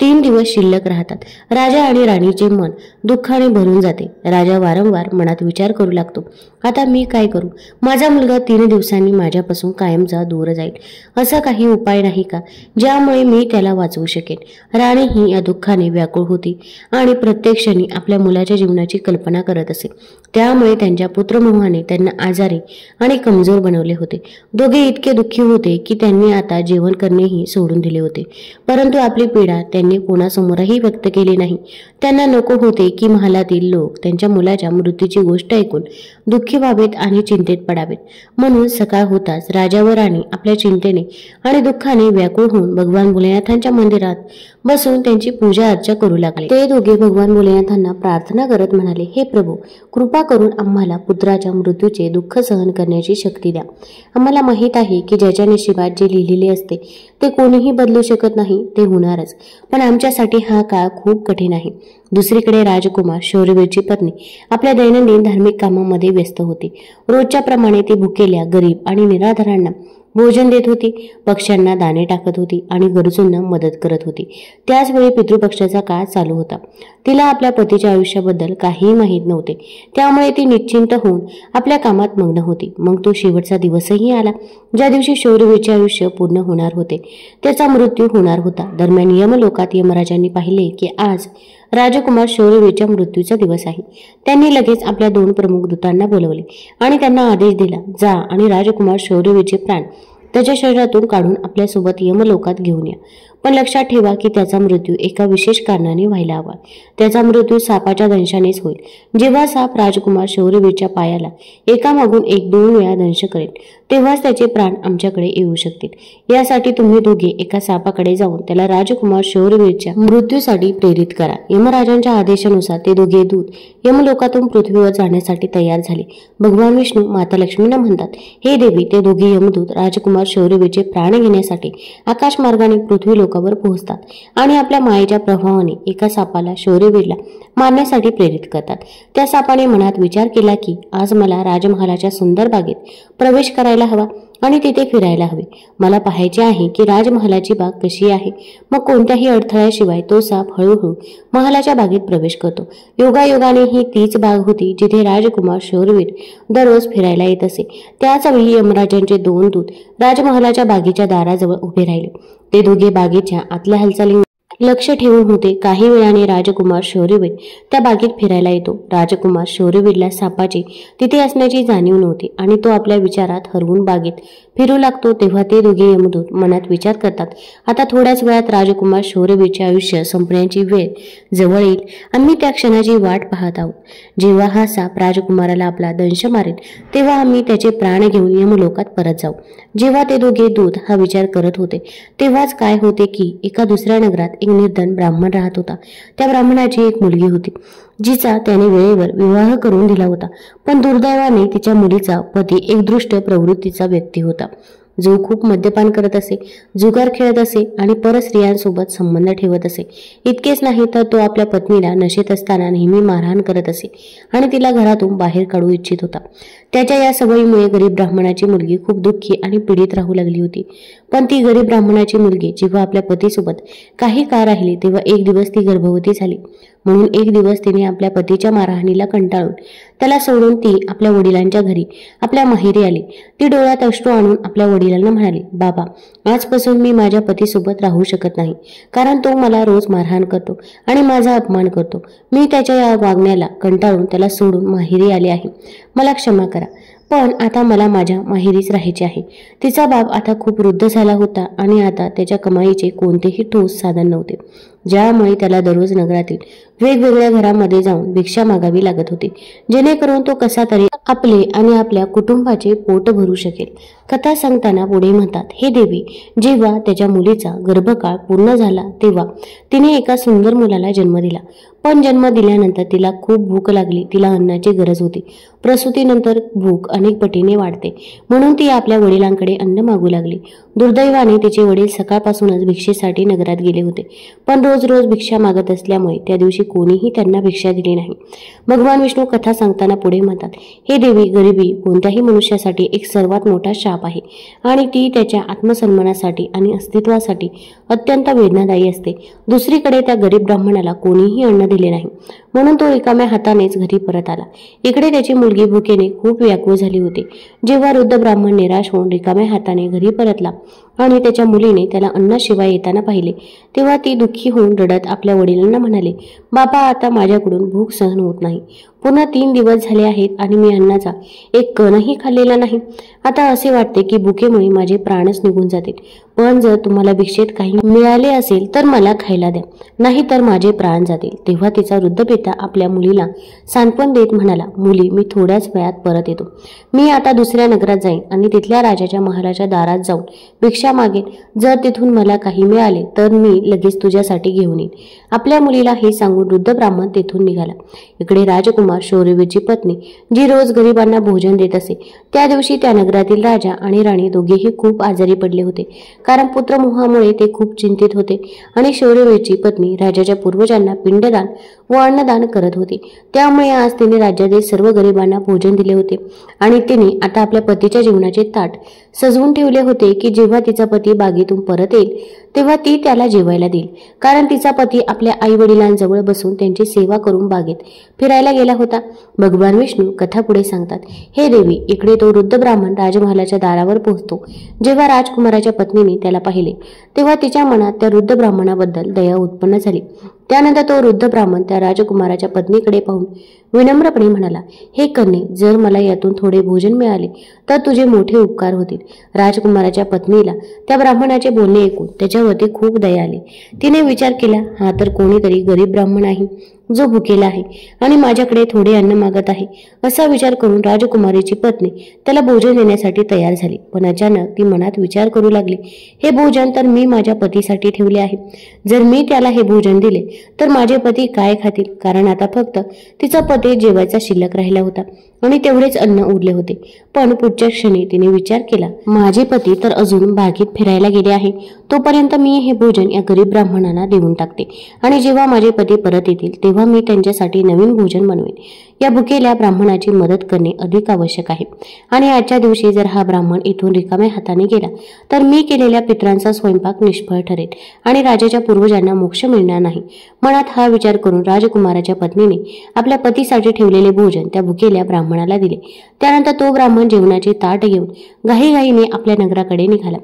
3 दिवस शिल्लक राहतात. राजा आणि राणीचे मन दुःखाने भरून जाते. राजा वारंवार मनात विचार करू लागतो, आता मी काय करू? माझा मुलगा 3 दिवसांनी माझ्यापासून कायमचा दूर जाईल. असा काही उपाय नाही का ज्यामुळे मी त्याला वाचवू शकेन? राणीही या दुःखाने व्याकुळ होती आणि प्रत्येक क्षणी आपल्या मुलाच्या जीवनाची कल्पना करत असे. त्यामुळे त्यांच्या पुत्रमोहाने त्यांना आजारी आणि कमजोर बनवले होते. दोघे इतके दुःखी होते की त्यांनी आता जेवण करणेही सोडून दिले होते. परंतु आपली पीडा त्यांनी कोणासमोरही व्यक्त केली नाही. त्यांना नको होते की महालातील लोक त्यांच्या मुलाच्या मृत्यूची गोष्ट ऐकून दुःखी व्हावेत आणि चिंतेत पडावेत. म्हणून सकाळ होताच राजा व राणी आपल्या चिंतेने आणि दुःखाने व्याकुळ होऊन भगवान भोलेनाथांच्या मंदिरात बसून त्यांची पूजा अर्चा करू लागले. ते दोघे भगवान भोलेनाथांना प्रार्थना करत म्हणाले, हे प्रभू, कृपा करून आम्हाला पुत्राच्या मृत्यूचे दुःख सहन करण्याची शक्ती द्या. आम्हाला माहीत आहे की ज्याच्या नशिबात जे लिहिलेले असते ते कोणीही बदलू शकत नाही, ते होणारच. पण आमच्यासाठी हा काळ खूप कठीण आहे. दुसरीकडे राजकुमार शौर्यवीरची पत्नी आपल्या दैनंदिन धार्मिक कामामध्ये व्यस्त होती. रोजच्या प्रमाणे ती भुकेल्या, गरीब आणि निराधारांना भोजन देत होती, पक्ष्यांना दाणे टाकत होती आणि गरजूंना मदत करत होती. त्याचवेळी पितृपक्षाचा काळ चालू होता. तिला आपल्या पतीच्या आयुष्याबद्दल काहीही माहीत नव्हते, त्यामुळे ती निश्चिंत होऊन आपल्या कामात मग्न होती. मग तो शेवटचा दिवसही आला ज्या दिवशी शौर्यवीरचे आयुष्य पूर्ण होणार होते. त्याचा मृत्यू होणार होता. दरम्यान यमलोकात यमराजांनी पाहिले की आज राजकुमार शौर्यवीरच्या मृत्यूचा दिवस आहे. त्यांनी लगेच आपल्या 2 प्रमुख दूतांना बोलवले आणि त्यांना आदेश दिला, जा आणि राजकुमार शौर्यवीरचे प्राण त्याच्या शरीरातून काढून आपल्यासोबत यमलोकात घेऊन या. पण लक्षात ठेवा की त्याचा मृत्यू एका विशेष कारणाने व्हायला हवा. त्याचा मृत्यू सापाच्या दंशानेच होईल. जेव्हा साप राजकुमार शौर्यवीरच्या पायाला एकामागून एक 2 वेळा दंश करेल तेव्हाच त्याचे प्राण आमच्याकडे येऊ शकतील. यासाठी तुम्ही दोघे एका सापाकडे जाऊन त्याला राजकुमार शौर्यवीरच्या मृत्यूसाठी प्रेरित करा. यमराजांच्या आदेशानुसार ते दोघे दूत यमलोकातून पृथ्वीवर जाण्यासाठी तयार झाले. भगवान विष्णू माता लक्ष्मींना म्हणतात, हे देवी, ते दोघे यमदूत राजकुमार शौर्यवीरचे प्राण घेण्यासाठी आकाश मार्गाने पृथ्वी लोकावर पोहोचतात आणि आपल्या मायेच्या प्रभावाने एका सापाला शौर्यवीरला मारण्यासाठी प्रेरित करतात. त्या सापाने मनात विचार केला की आज मला राजमहालाच्या सुंदर बागेत प्रवेश करायला हवा आणि तिथे फिरायला हवे. मला पाहायचे आहे की राजमहालाची बाग कशी आहे. मग कोणत्याही अडथळ्याशिवाय तो साप हळूहळू महालाच्या बागेत प्रवेश करतो. योगायोगाने ही तीच बाग होती जिथे राजकुमार शौर्यवीर दररोज फिरायला येत असे. त्याच वेळी यमराजांचे 2 दूत राजमहालाच्या बागेच्या दाराजवळ उभे राहिले. ते दोघे बागेच्या आतल्या हालचाली लक्ष ठेवून होते. काही वेळाने राजकुमार शौर्यवीर त्या बागेत फिरायला येतो. राजकुमार शौर्यवीरला सापाची तिथे असण्याची जाणीव नव्हती आणि तो आपल्या विचारात हरवून बागेत फिरू लागतो. तेव्हा ते दोघे यमदूत मनात विचार करतात, आता थोड्याच वेळात राजकुमार शौर्यवीरचे आयुष्य संपण्याची वेळ जवळ येईल. आम्ही त्या क्षणाची वाट पाहत आहोत. जेव्हा हा साप राजकुमाराला आपला दंश मारेल तेव्हा आम्ही त्याचे प्राण घेऊन यमलोकात परत जाऊ. जेव्हा ते दोघे दूत हा विचार करत होते तेव्हाच काय होते की एका दुसऱ्या नगरात एक निर्धन ब्राह्मण राहत होता. त्या ब्राह्मणाची एक मुलगी होती जिचा त्याने वेळेवर विवाह करून दिला होता. पण दुर्दैवाने तिच्या मुलीचा पती एक दुष्ट प्रवृत्तीचा व्यक्ती होता, जो खूप मद्यपान करत असे, जुगार खेळत असे आणि परस्त्रियांसोबत संबंध ठेवत असे. इतकेच नाही तर तो आपल्या पत्नीला नशेत असताना नेहमी मारहाण करत असे आणि तिला घरातून बाहेर काढू इच्छित होता. त्याच्या या सवयीमुळे गरीब ब्राह्मणाची मुलगी खूप दुःखी आणि पीडित राहू लागली होती. पण ती गरीब ब्राह्मणाची मुलगी जेव्हा आपल्या पतीसोबत काही काळ राहिली तेव्हा एक दिवस ती गर्भवती झाली. म्हणून एक दिवस तिने आपल्या पतीच्या मारहाणीला कंटाळून त्याला सोडून ती आपल्या वडिलांच्या घरी आपल्या माहेरी आली. ती डोळ्यात अश्रू आणून आपल्या वडिलांना म्हणाली, बाबा, आजपासून मी माझ्या पतीसोबत राहू शकत नाही, कारण तो मला रोज मारहाण करतो आणि माझा अपमान करतो. मी त्याच्या या वागण्याला कंटाळून त्याला सोडून माहेरी आले आहे. मला क्षमा करा, पण आता मला माझ्या माहेरीच राहायचे आहे. तिचा बाप आता खूप वृद्ध झाला होता आणि आता त्याच्या कमाईचे कोणतेही ठोस साधन नव्हते, ज्यामुळे त्याला दररोज नगरातील वेगवेगळ्या घरामध्ये जाऊन भिक्षा मागावी लागत होती, जेणेकरून तो कसा तरी आपले आणि आपल्या कुटुंबाचे पोट भरू शकेल. कथा सांगताना पुढे म्हणतात, हे देवी, जेव्हा त्याच्या मुलीचा गर्भकाळ पूर्ण झाला तेव्हा तिने एका सुंदर मुलाला जन्म दिला. पण जन्म दिल्यानंतर तिला खूप भूक लागली. तिला अन्नाची गरज होती. प्रसूतीनंतर भूक अनेक पटीने वाढते, म्हणून ती आपल्या वडिलांकडे अन्न मागू लागली. दुर्दैवाने तिचे वडील सकाळपासूनच भिक्षेसाठी नगरात गेले होते, पण रोज रोज भिक्षा मागत असल्यामुळे त्या दिवशी कोणीही त्यांना भिक्षा दिली नाही. भगवान विष्णू कथा सांगताना पुढे म्हणतात, हे देवी, गरिबी कोणत्याही मनुष्यासाठी एक सर्वात मोठा शाप आहे आणि ती त्याच्या आत्मसन्मानासाठी आणि अस्तित्वासाठी अत्यंत वेदनादायी असते. दुसरीकडे त्या गरीब ब्राह्मणाला कोणीही अन्न दिले नाही, म्हणून तो रिकाम्या हातानेच घरी परत आला. इकडे त्याची मुलगी भुकेने खूप व्याकुळ झाली होती. जेव्हा वृद्ध ब्राह्मण निराश होऊन रिकाम्या हाताने घरी परतला आणि त्याच्या मुलीने त्याला अन्नाशिवाय येताना पाहिले तेव्हा ती दुःखी होऊन रडत आपल्या वडिलांना म्हणाले, बाबा, आता माझ्याकडून भूक सहन होत नाही. पुन्हा 3 दिवस झाले आहेत आणि मी अन्नाचा एक कणही खाल्लेला नाही. आता असे वाटते की भुकेमुळे माझे प्राणच निघून जातील. पण जर तुम्हाला भिक्षेत काही मिळाले असेल तर मला खायला द्या, नाही तर माझे प्राण जातील. तेव्हा तिचा वृद्ध पिता आपल्या मुलीला सांत्वन देत म्हणाला, मुली, मी थोड्याच वेळात परत येतो. मी आता दुसऱ्या नगरात जाईन आणि तिथल्या राजाच्या महालाच्या दारात जाऊन भिक्षा मागेन. जर तिथून मला काही मिळाले तर मी लगेच तुझ्यासाठी घेऊन येईन. आपल्या मुलीला हे सांगून वृद्ध ब्राह्मण तेथून निघाला. इकडे राजकुमार शौर्यवीरची पत्नी, जी रोज गरिबांना भोजन देत असे, त्या दिवशी त्या नगरातील राजा आणि राणी दोघेही खूप आजारी पडले होते, कारण पुत्रमोहामुळे ते खूप चिंतित होते. आणि शौर्यवीरची पत्नी राजाच्या पूर्वजांना पिंडदान व अन्नदान करत होती. त्यामुळे आज तिने राज्यातील सर्व गरिबांना भोजन दिले होते आणि तिने आता आपल्या पतीच्या जेवणाचे ताट सजवून ठेवले होते की जेव्हा तिचा पती बागेतून परत येईल तेव्हा ती त्याला जेवायला देईल, कारण तिचा पती आपल्या आई वडिलांजवळ बसून त्यांची सेवा करून बागेत फिरायला गेला होता. भगवान विष्णू कथा पुढे सांगतात, हे देवी, इकडे तो वृद्ध ब्राह्मण राजमहालाच्या दारावर पोहोचतो. जेव्हा राजकुमाराच्या पत्नीने त्याला पाहिले तेव्हा तिच्या मनात त्या वृद्ध ब्राह्मणाबद्दल दया उत्पन्न झाली. त्यानंतर तो वृद्ध ब्राह्मण त्या राजकुमाराच्या पत्नीकडे पाहून विनम्रपणे म्हणाला, हे कन्ये, जर मला यातून थोडे भोजन मिळाले तर तुझे मोठे उपकार होतील. राजकुमाराच्या पत्नीला त्या ब्राह्मणाचे बोलणे ऐकून त्याच्यावरती खूप दया आली. तिने विचार केला, हा तर कोणीतरी गरीब ब्राह्मण आहे जो भुकेला आहे आणि माझ्याकडे थोडे अन्न मागत आहे. असा विचार करून राजकुमारीची पत्नी त्याला भोजन देण्यासाठी तयार झाली. पण अचानक ती मनात विचार करू लागली, हे भोजन तर मी माझ्या पतीसाठी ठेवले आहे. जर मी त्याला हे भोजन दिले तर माझे पती काय खातील? कारण आता फक्त तिचा पती जेवायचा शिल्लक राहिला होता आणि तेवढेच अन्न उरले होते. पण पुढच्या क्षणी तिने विचार केला, माझे पती तर अजून बागेत फिरायला गेले आहे. तोपर्यंत मी हे भोजन या गरीब ब्राह्मणांना देऊन टाकते आणि जेव्हा माझे पती परत येतील तेव्हा मी त्यांच्यासाठी नवीन भोजन बनवेन. या भुकेल्या ब्राह्मणाची मदत करणे अधिक आवश्यक आहे आणि आजच्या दिवशी जर हा ब्राह्मण इथून रिकाम्या हाताने गेला तर मी केलेल्या पितरांचा स्वयंपाक निष्फळ ठरेल आणि राजाच्या पूर्वजांना मोक्ष मिळणार नाही. मनात हा विचार करून राजकुमाराच्या पत्नीने आपल्या पतीसाठी ठेवलेले भोजन त्या भुकेल्या ब्राह्मणाला दिले. त्यानंतर तो ब्राह्मण जेवणाचे ताट घेऊन घाईघाईने आपल्या नगराकडे निघाला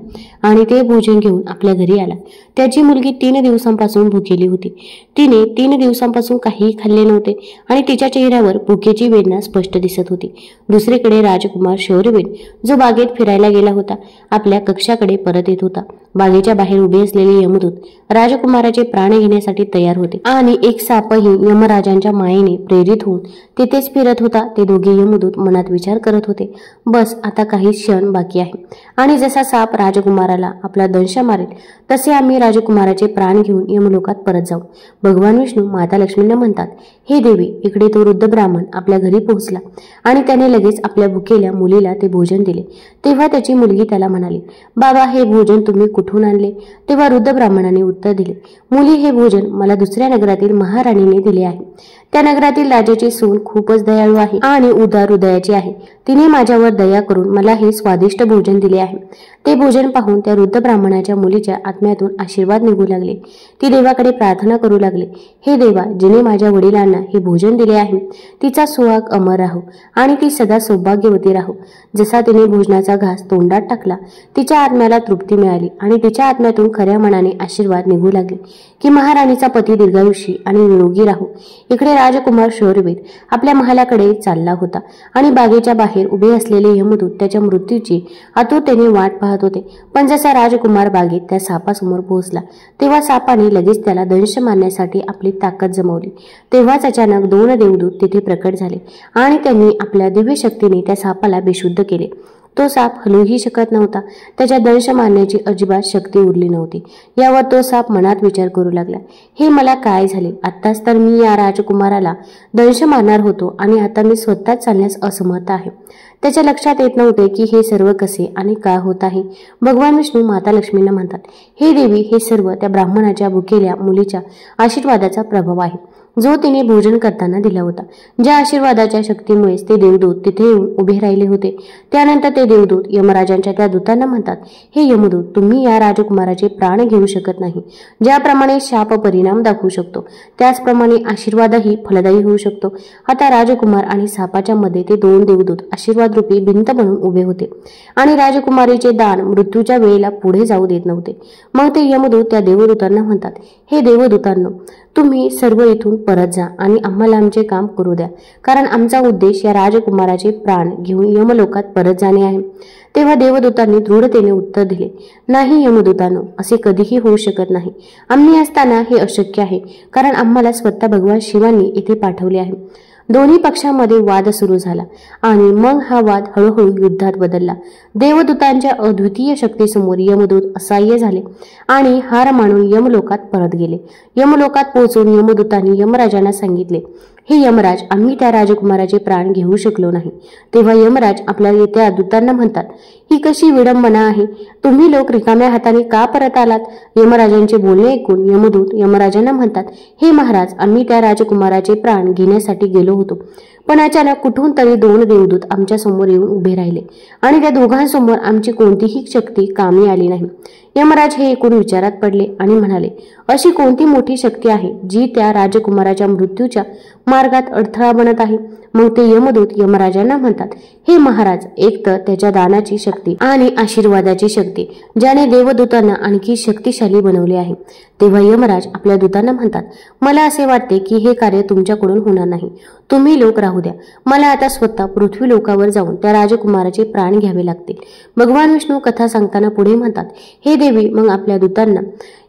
आणि ते भोजन घेऊन आपल्या घरी आला. त्याची मुलगी 3 दिवसांपासून भुकेली होती. तिने 3 दिवसांपासून काहीही खाल्ले नव्हते आणि तिच्या चेहऱ्यावर भुकेची वेदना स्पष्ट दिसत होती. दुसरीकडे राजकुमार शौर्यवीर, जो बागेत फिरायला गेला होता, आपल्या कक्षाकडे परत येत होता. बागेच्या बाहेर उभे असलेले यमदूत राजकुमाराचे प्राण घेण्यासाठी तयार होते आणि एक सापही यमराजांच्या मायेने प्रेरित होऊन तिथेच फिरत होता. ते दोघे यमदूत मनात विचार करत होते, बस आता काही क्षण बाकी आहे आणि जसा साप राजकुमाराला आपला दंश मारेल तसे आम्ही राजकुमाराचे प्राण घेऊन यमलोकात परत जाऊ. भगवान विष्णू माता लक्ष्मींना म्हणतात, हे देवी, इकडे तो वृद्ध ब्राह्मण आपल्या घरी पोहोचला आणि त्याने लगेच आपल्या भुकेल्या मुलीला ते भोजन दिले. तेव्हा त्याची मुलगी त्याला म्हणाली, बाबा, हे भोजन तुम्ही कुठून आणले? तेव्हा वृद्ध ब्राह्मणाने उत्तर दिले, मुली, हे भोजन मला दुसऱ्या नगरातील महाराणीने दिले आहे. त्या नगरातील राजाची सून खूपच दयाळू आहे आणि उदार हृदयाची आहे. तिने माझ्यावर दया करून मला हे स्वादिष्ट भोजन दिले आहे. ते भोजन पाहून त्या वृद्ध ब्राह्मणाच्या मुलीच्या आत्म्यातून आशीर्वाद निघू लागले. ती देवाकडे प्रार्थना करू लागले, हे देवा, जिने माझ्या वडिलांना हे भोजन दिले आहे तिचा सुहाग अमर राहो आणि ती सदा सौभाग्यवती राहो. जसा तिने भोजनाचा घास तोंडात टाकला तिच्या आत्म्याला तृप्ती मिळाली आणि तिच्या आत्म्यातून खऱ्या मनाने आशीर्वाद निघू लागले की महाराणीचा पती दीर्घायुषी आणि निरोगी राहो. इकडे राजकुमार शौर्यवीर आपल्या महालाकडे चालला होता आणि बागेच्या बाहेर उभे असलेले यमदूत त्याच्या मृत्यूची आतुरतेने वाट पाहत होते. पण जसा राजकुमार बागेत त्या सापासमोर पोहोचला तेव्हा सापाने लगेच त्याला दंश मारण्यासाठी आपली ताकद जमवली. तेव्हाच अचानक 2 देवदूत तिथे प्रकट झाले आणि त्यांनी आपल्या दिव्य शक्तीने त्या सापाला बेशुद्ध केले. तो साप हलूही शकत नव्हता. त्याच्या दंश मारण्याची अजिबात शक्ती उरली नव्हती. यावर तो साप मनात विचार करू लागला, हे मला काय झाले? आत्ताच तर मी या राजकुमाराला दंश मारणार होतो आणि आता मी स्वतःच चालण्यास असमर्थ आहे. त्याच्या लक्षात येत नव्हते की हे सर्व कसे आणि का होत आहे. भगवान विष्णू माता लक्ष्मींना म्हणतात, हे देवी, हे सर्व त्या ब्राह्मणाच्या भुकेल्या मुलीच्या आशीर्वादाचा प्रभाव आहे जो तिने भोजन करताना दिला होता. ज्या आशीर्वादाच्या शक्तीमुळेच ते देवदूत तिथे येऊन उभे राहिले होते. त्यानंतर ते देवदूत यमराजांच्या त्या दूतांना म्हणतात, हे यमदूत, तुम्ही या राजकुमाराचे प्राण घेऊ शकत नाही. ज्याप्रमाणे शाप परिणाम दाखवू शकतो त्याचप्रमाणे आशीर्वादही फलदायी होऊ शकतो. आता राजकुमार आणि सापाच्या मध्ये ते 2 देवदूत आशीर्वाद रूपी भिंत बनून उभे होते आणि राजकुमारीचे दान मृत्यूच्या वेळेला पुढे जाऊ देत नव्हते. मग ते यमदूत त्या देवदूतांना म्हणतात, हे देवदूतांनो, तुम्ही सर्व इथून परत जा आणि आम्हाला आमचे काम करू द्या, कारण आमचा उद्देश या राजकुमाराचे प्राण घेऊन यमलोकात परत जाणे आहे. तेव्हा देवदूतांनी दृढतेने उत्तर दिले, नाही यमदूतांनो, असे कधीही होऊ शकत नाही. आम्ही असताना हे अशक्य आहे, कारण आम्हाला स्वतः भगवान शिवांनी इथे पाठवले आहे. दोन्ही पक्षांमध्ये वाद सुरू झाला आणि मग हा वाद हळूहळू युद्धात बदलला. देवदूतांच्या अद्वितीय शक्तीसमोर यमदूत असहाय्य झाले आणि हार मानून यमलोकात परत गेले. यमलोकात पोहोचून यमदूतांनी यमराजांना सांगितले, हे यमराज, आम्ही त्या राजकुमाराचे प्राण घेऊ शकलो नाही. तेव्हा यमराज आपल्या येत्या दूतांना म्हणतात, ही कशी विडंबना आहे? तुम्ही लोक रिकाम्या हाताने का परत आलात? यमराजांचे बोलणे ऐकून यमदूत यमराजांना म्हणतात, हे महाराज, आम्ही त्या राजकुमाराचे प्राण घेण्यासाठी गेलो होतो, पण अचानक कुठून तरी 2 देवदूत आमच्या समोर येऊन उभे राहिले आणि त्या दोघांसमोर आमची कोणतीही शक्ती कामी आली नाही. यमराज हे ऐकून विचारात पडले आणि म्हणाले, अशी कोणती मोठी शक्ती आहे जी त्या राजकुमाराच्या मृत्यूच्या मार्गात अडथळा बनत आहे? मग ते यमदूत यमराजांना म्हणतात, हे महाराज, एक तर त्याच्या दानाची शक्ती आणि आशीर्वादाची शक्ती ज्याने देवदूतांना आणखी शक्तिशाली बनवले आहे. तेव्हा यमराज आपल्या दूतांना म्हणतात, मला असे वाटते की हे कार्य तुमच्याकडून होणार नाही. तुम्ही लोक राहू द्या. मला आता स्वतः पृथ्वी लोकावर जाऊन त्या राजकुमाराचे प्राण घ्यावे लागतील. भगवान विष्णू कथा सांगताना पुढे म्हणतात, हे देवी, मग आपल्या दूतांना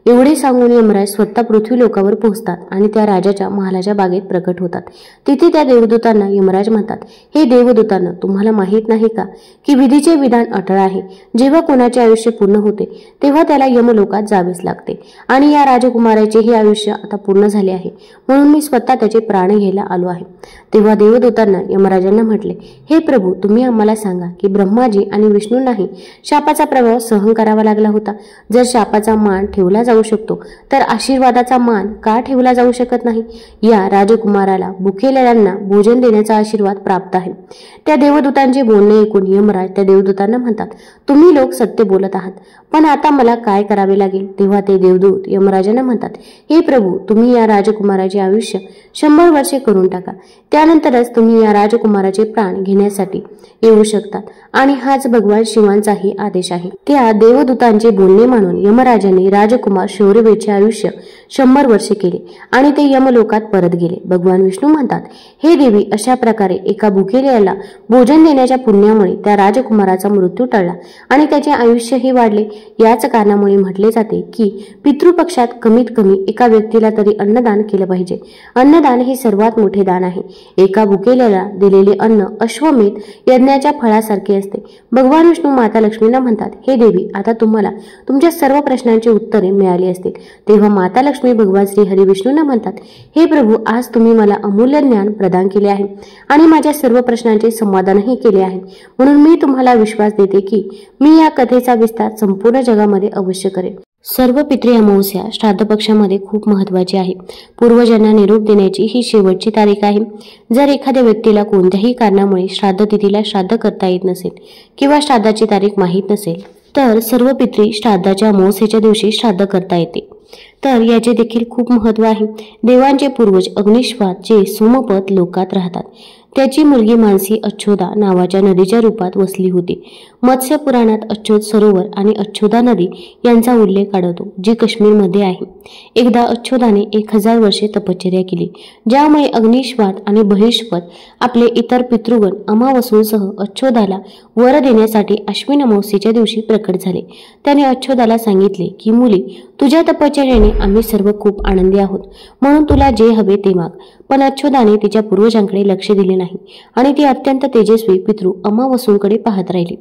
एवढे सांगून यमराज स्वतः पृथ्वी लोकावर पोहोचतात आणि त्या राजाच्या महालाच्या बागेत प्रकट होतात. तिथे त्या देवदूतांना यमराज म्हणतात, हे देवदूतांना, तुम्हाला माहीत नाही का की विधीचे विधान अटळ आहे. जेव्हा कोणाचे आयुष्य पूर्ण होते तेव्हा त्याला यमलोकात जावेच लागते आणि या राजकुमाराचे हे आयुष्य आता पूर्ण झाले आहे, म्हणून मी स्वतः त्याचे प्राण घ्यायला आलो आहे. तेव्हा देवदूतांना यमराजांना म्हटले, हे प्रभू, तुम्ही आम्हाला सांगा की ब्रह्माजी आणि विष्णूंनाही शापाचा प्रभाव सहन करावा लागला होता. जर शापाचा मान ठेवला जाऊ शकतो तर आशीर्वादाचा मान का ठेवला जाऊ शकत नाही? या राजकुमाराला भुकेलेल्यांना भोजन देण्याचा आशीर्वाद प्राप्त आहे. त्या देवदूतांचे बोलणे ऐकून यमराज त्या देवदूतांना म्हणतात, तुम्ही लोक सत्य बोलत आहात, पण आता मला काय करावे लागेल? तेव्हा ते देवदूत यमराजांना म्हणतात, हे प्रभू, तुम्ही या राजकुमाराचे आयुष्य 100 वर्षे करून टाका. त्यानंतरच तुम्ही या राजकुमाराचे प्राण घेण्यासाठी येऊ शकतात आणि हाच भगवान शिवांचाही आदेश आहे. त्या देवदूतांचे बोलणे मानून यमराजांनी राजकुमार शौर्यवीरचे आयुष्य 100 वर्षे केले आणि ते यमलोकात परत गेले. भगवान विष्णू म्हणतात, हे देवी, अशा प्रकारे एका भुकेलेल्याला भोजन देण्याच्या पुण्यामुळे त्या राजकुमाराचा मृत्यू टळला आणि त्याचे आयुष्यही वाढले. याच कारणामुळे म्हटले जाते की पितृपक्षात कमीत कमी एका व्यक्तीला तरी अन्नदान केले पाहिजे. अन्नदान हे सर्वात मोठे दान आहे. एका भुकेल्याला दिलेले अन्न अश्वमेध यज्ञाच्या फळासारखे असते. भगवान विष्णू माता लक्ष्मींना म्हणतात, हे देवी, आता तुम्हाला तुमच्या सर्व प्रश्नांची उत्तरे मिळाली असतील. तेव्हा माता लक्ष्मी भगवान श्री हरी विष्णूंना म्हणतात, हे प्रभू, आज तुम्ही मला अमूल्य ज्ञान प्रदान केले आहे आणि माझ्या सर्व प्रश्नांचे समाधानही केले आहे, म्हणून मी तुम्हाला विश्वास देते की मी या कथेचा विस्तार संपूर्ण जगामध्ये अवश्य करेन. सर्व पितृ अमावस्या श्राद्ध पक्षामध्ये खूप महत्त्वाची आहे. पूर्वजांना निरोप देण्याची ही शेवटची तारीख आहे. जर एखाद्या व्यक्तीला कोणत्याही कारणामुळे श्राद्ध तिथीला श्राद्ध करता येत नसेल किंवा श्राद्धाची तारीख माहीत नसेल तर सर्व पितृ श्राद्धाच्या अमावस्येच्या दिवशी श्राद्ध करता येते. तर याचे देखील खूप महत्त्व आहे. देवांचे पूर्वज अग्निश्वात जे सोमपत लोकात राहतात त्याची मुलगी मानसी अच्छोदा नावाच्या नदीच्या रूपात वसली होती. मत्स्य पुराणात अच्छोद सरोवर आणि अच्छोदा नदी यांचा उल्लेख आढळतो, जी काश्मीरमध्ये आहे. एकदा अच्छोदाने 1000 वर्षे तपश्चर्या केली, ज्यामुळे अग्निश्वात आणि बहिष्पत आपले इतर पितृगण अमावसूंसह अच्छोदाला वर देण्यासाठी अश्विन अमावस्येच्या दिवशी प्रकट झाले. त्याने अच्छोदाला सांगितले की मुली, तुझ्या तपश्चर्याने आम्ही सर्व खूप आनंदी आहोत, म्हणून तुला जे हवे ते माग. पण अच्छोदाने तिच्या पूर्वजांकडे लक्ष दिले नाही आणि ती अत्यंत तेजस्वी पितृ अमावसूंकडे पाहत राहिली.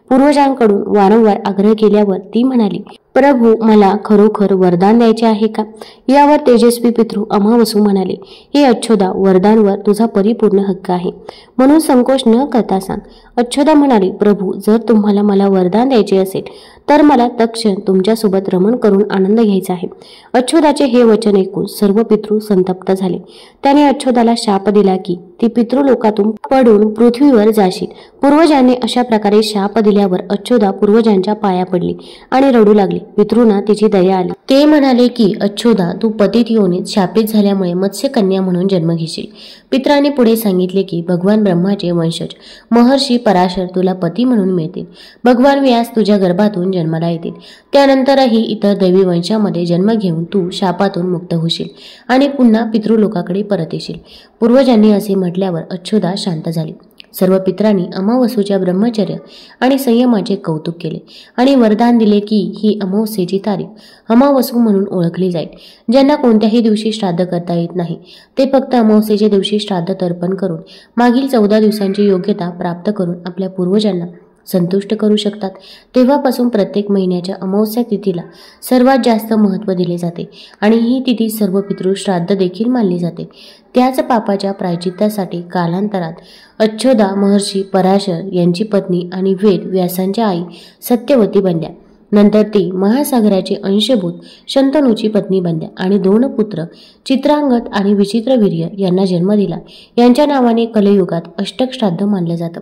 पूर्वजांकडून वारंवार आग्रह केल्यावर ती म्हणाली, प्रभू, मला खरोखर वरदान द्यायचे आहे का? यावर तेजस्वी पितृ अमावसू म्हणाले, हे अच्छोदा, वरदानवर तुझा परिपूर्ण हक्क आहे, म्हणून संकोच न करता सांग. अच्छोदा म्हणाली, प्रभू, जर तुम्हाला मला वरदान द्यायचे असेल तर मला तत्क्षण तुमच्यासोबत रमण करून आनंद घ्यायचा आहे. अच्छोदाचे हे वचन ऐकून सर्व पितृ संतप्त झाले. त्याने अच्छोदाला शाप दिला की ती पितृलोकातून पडून पृथ्वीवर जाशील. पूर्वजांनी अशा प्रकारे शाप दिल्यावर अच्छोदा पूर्वजांच्या पाया पडली आणि रडू लागली. पितृंना तिची दया आली. ते म्हणाले की अच्छोदा, तू पतित योनीत शापित झाल्यामुळे मत्स्यकन्या म्हणून जन्म घेशील. पितरांनी पुढे सांगितले की भगवान ब्रह्माचे वंशज महर्षी पराशर तुला पती म्हणून मिळतील. भगवान व्यास तुझ्या गर्भातून जन्माला येतील. त्यानंतरही इतर दैवी वंशामध्ये जन्म घेऊन तू शापातून मुक्त होशील आणि पुन्हा पितृलोकाकडे परत येशील. पूर्वजांनी असे म्हटल्यावर अच्छोदा शांत झाली. सर्व पितरांनी अमावसूच्या ब्रह्मचर्य आणि संयमाचे कौतुक केले आणि वरदान दिले की ही अमावस्येची तारीख अमावसू म्हणून ओळखली जाईल. ज्यांना कोणत्याही दिवशी श्राद्ध करता येत नाही ते फक्त अमावस्येच्या दिवशी श्राद्ध तर्पण करून मागील 14 दिवसांची योग्यता प्राप्त करून आपल्या पूर्वजांना संतुष्ट करू शकतात. तेव्हापासून प्रत्येक महिन्याच्या अमावस्या तिथीला सर्वात जास्त महत्त्व दिले जाते आणि ही तिथी सर्व पितृ श्राद्ध देखील मानली जाते. त्याच पापाच्या प्रायचित्तासाठी कालांतरात अच्छोदा महर्षी पराशर यांची पत्नी आणि वेद व्यासांच्या आई सत्यवती बनल्या. नंतर ती महासागराची अंशभूत शंतनूची पत्नी बनल्या आणि 2 पुत्र चित्रांगद आणि विचित्रवीर्य यांना जन्म दिला. यांच्या नावाने कलियुगात अष्टक श्राद्ध मानलं जातं.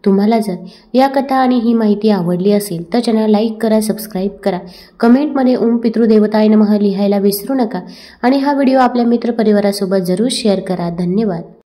तुम्हाला जर या कथा आणि ही माहिती आवडली असेल तर चॅनल लाईक करा, सबस्क्राईब करा, कमेंटमध्ये ओम पितृदेवताय नमः लिहायला विसरू नका आणि हा व्हिडिओ आपल्या मित्रपरिवारासोबत जरूर शेअर करा. धन्यवाद.